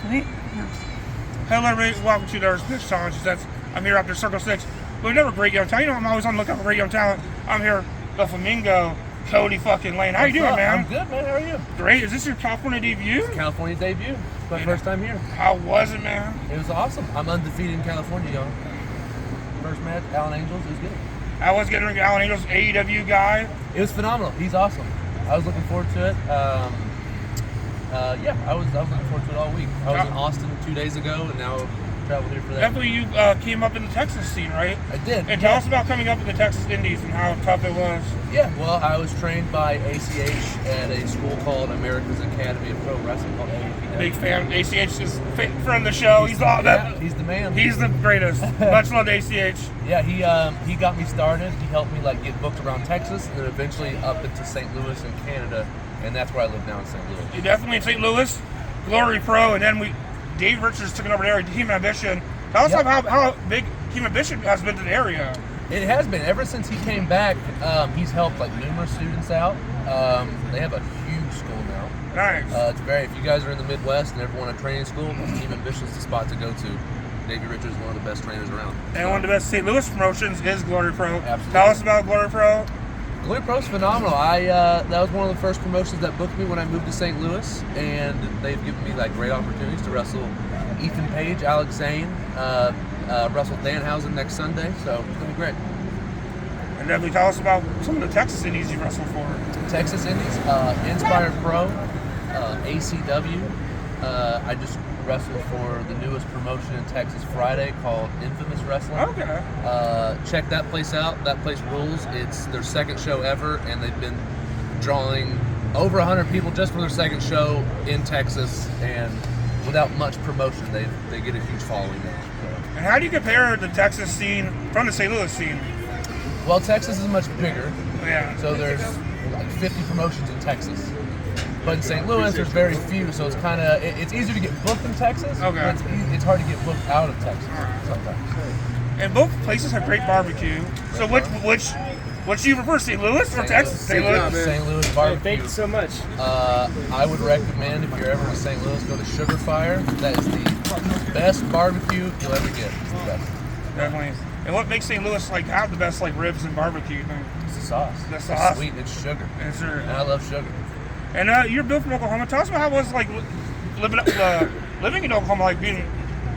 Sweet. Hello, everybody. Welcome to the Snitch Challenge. I'm here after Circle 6. We never great young talent. You know, I'm always on the lookout for great young talent. I'm here, the Flamingo, Kody fucking Lane. How you doing, man? I'm good, man. How are you? Great. Is this your California debut? California debut. It's my first time here. How was it, man? It was awesome. I'm undefeated in California, young. First match, Alan Angels. It was good. I was getting ring Alan Angels, AEW guy. It was phenomenal. He's awesome. I was looking forward to it. I was looking forward to it all week. I was in Austin 2 days ago, and now traveled here for that. Definitely, you came up in the Texas scene, right? I did. And tell us about coming up in the Texas Indies and how tough it was. Yeah, well, I was trained by ACH at a school called America's Academy of Pro Wrestling called AAPW. Big fan. ACH is friend of the show. He's the man. He's the greatest. Much love to ACH. Yeah, he got me started. He helped me get booked around Texas, and then eventually up into St. Louis in Canada, and that's where I live now in St. Louis. You're definitely in St. Louis, Glory Pro, and then Dave Richards took it over there, Team Ambition. Tell us how big Team Ambition has been to the area. It has been. Ever since he came back, he's helped numerous students out. They have a huge school now. Nice. If you guys are in the Midwest and ever want a training school, Team Ambition is the spot to go to. Davey Richards is one of the best trainers around. And one of the best St. Louis promotions is Glory Pro. Absolutely. Tell us about Glory Pro. Glory Pro's phenomenal. That was one of the first promotions that booked me when I moved to St. Louis, and they've given me great opportunities to wrestle Ethan Page, Alex Zane, wrestle Danhausen next Sunday, so it's gonna be great. And definitely tell us about some of the Texas Indies you wrestled for. Texas Indies, Inspired Pro, ACW. I just wrestled for the newest promotion in Texas Friday called Infamous Wrestling. Okay. Check that place out. That place rules. It's their second show ever, and they've been drawing over 100 people just for their second show in Texas, and without much promotion, they get a huge following now. So. And how do you compare the Texas scene from the St. Louis scene? Well, Texas is much bigger. Yeah. So there's 50 promotions in Texas. But in St. Louis, there's very few, so it's it's easier to get booked in Texas, okay. But it's hard to get booked out of Texas sometimes. And both places have great barbecue. So which do you prefer, St. Louis or Texas? St. Louis barbecue. Thank you so much. I would recommend, if you're ever in St. Louis, go to Sugar Fire. That is the best barbecue you'll ever get. It's the best. Definitely. And what makes St. Louis have the best ribs and barbecue? It's the sauce. The sauce. It's sweet. It's sugar. It's sugar. And I love sugar. And you're built from Oklahoma. Tell us about how it was living in Oklahoma,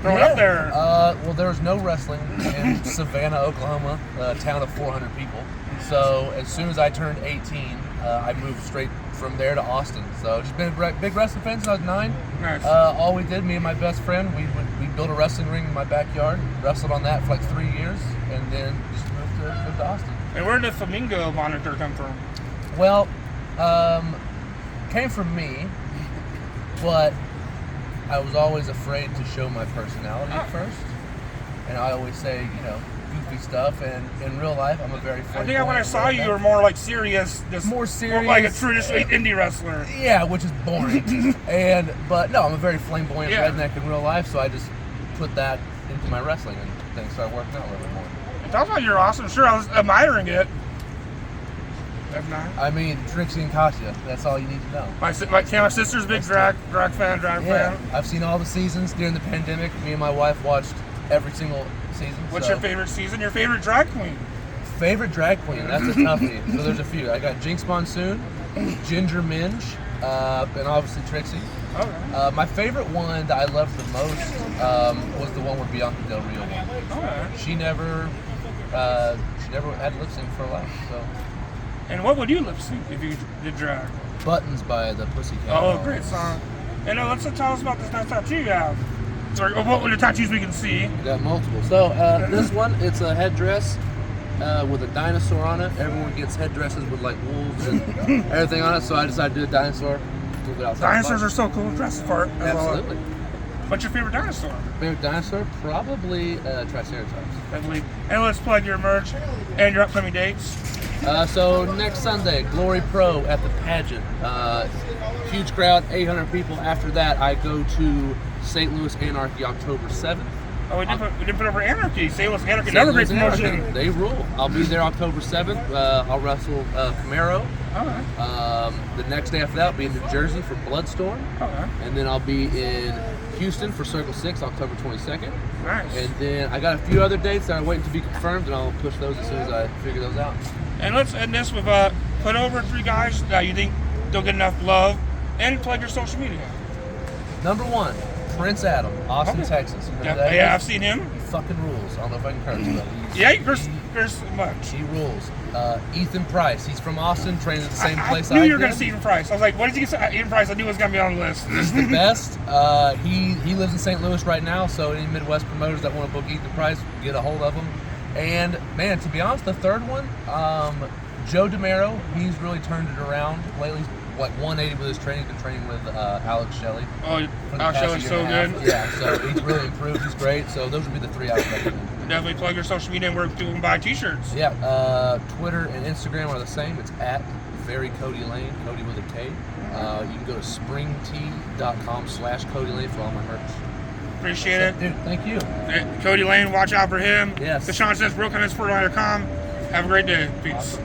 growing up there. Well, there was no wrestling in Savannah, Oklahoma, a town of 400 people. So as soon as I turned 18, I moved straight from there to Austin. So just been a big wrestling fan since I was 9. Nice. All we did, me and my best friend, we built a wrestling ring in my backyard, wrestled on that for 3 years, and then just moved to Austin. And where did the Flamingo moniker come from? Well, came from me, but I was always afraid to show my personality at first. And I always say, goofy stuff, and in real life, I'm a very flamboyant. I think when I saw you were more serious. More serious. More like a traditional indie wrestler. Yeah, which is boring. But no, I'm a very flamboyant redneck in real life, so I just put that into my wrestling, and things started working out a little bit more. And talk about you're awesome. Sure, I was admiring it. I mean, Trixie and Katya, that's all you need to know. My sister's a big drag fan. I've seen all the seasons during the pandemic. Me and my wife watched every single season. What's your favorite season? Your favorite drag queen? Favorite drag queen? That's a toughie. So there's a few. I got Jinx Monsoon, Ginger Minge, and obviously Trixie. Okay. My favorite one that I loved the most was the one where Bianca Del Rio won. Okay. She never had lip sync for a life. So. And what would you lip sync if you did drag? Buttons by the Pussycat. Oh, great song. And let's tell us about this next tattoo you have. Or what were the tattoos we can see? We got multiple. So this one, it's a headdress with a dinosaur on it. Everyone gets headdresses with wolves and everything on it, so I decided to do a dinosaur. Dinosaurs are so cool. Dress apart. Absolutely. What's your favorite dinosaur? Favorite dinosaur? Probably Triceratops. Definitely. And let's plug your merch and your upcoming dates. So next Sunday, Glory Pro at the pageant. Huge crowd, 800 people. After that, I go to St. Louis Anarchy October 7th. Oh, we didn't put over Anarchy. St. Louis Anarchy, another great promotion. They rule. I'll be there October 7th. I'll wrestle Camaro. Okay. The next day after that, I'll be in New Jersey for Bloodstorm. Okay. And then I'll be in Houston for Circle 6, October 22nd. Nice. And then I got a few other dates that are waiting to be confirmed, and I'll push those as soon as I figure those out. And let's end this with put over 3 guys that you think don't get enough love, and plug your social media. Number 1, Prince Adam, Austin, Okay. Texas. You know who that Yeah, is? I've seen him. He fucking rules. I don't know if I can curse, but Yeah, there's much. he rules. Ethan Price, he's from Austin, trains at the same place I knew I you were did. going to see Ethan Price. I was like, what did you get? Ethan Price, I knew it was going to be on the list. He's the best. He lives in St. Louis right now, so any Midwest promoters that want to book Ethan Price, get a hold of him. And man, to be honest, the third one, Joe DeMero, he's really turned it around lately. Like 180 with his training. He's been training with Alex Shelley. Oh, for the Alex past Shelley's year so and a half. good. Yeah, so he's really improved. He's great. So those would be the 3 I would recommend. Definitely plug your social media and where people can buy t-shirts. Yeah, Twitter and Instagram are the same. It's at very Kody Lane, Kody with a K. You can go to springtee.com/Kody Lane for all my merch. Appreciate it. Dude, thank you. Kody Lane, watch out for him. Yes. Deshaun says, BrokenHeadsFortnite.com. Have a great day. Peace. Awesome.